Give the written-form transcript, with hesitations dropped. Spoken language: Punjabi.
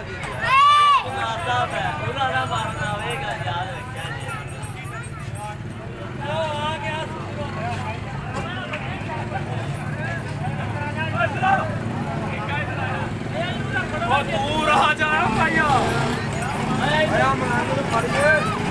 ਮਾਰਦਾ ਪਿਆ ਉਹਦਾ ਨਾ ਮਾਰਨਾ ਹੋਵੇਗਾ ਯਾਦ ਰੱਖਿਆ ਜੀ ਉਹ ਆ ਗਿਆ ਉਹ ਤੂੰ ਰਹਾ ਜਾ ਭਾਈਆ ਆਇਆ ਮਨਾਂ ਨੂੰ ਫੜ ਕੇ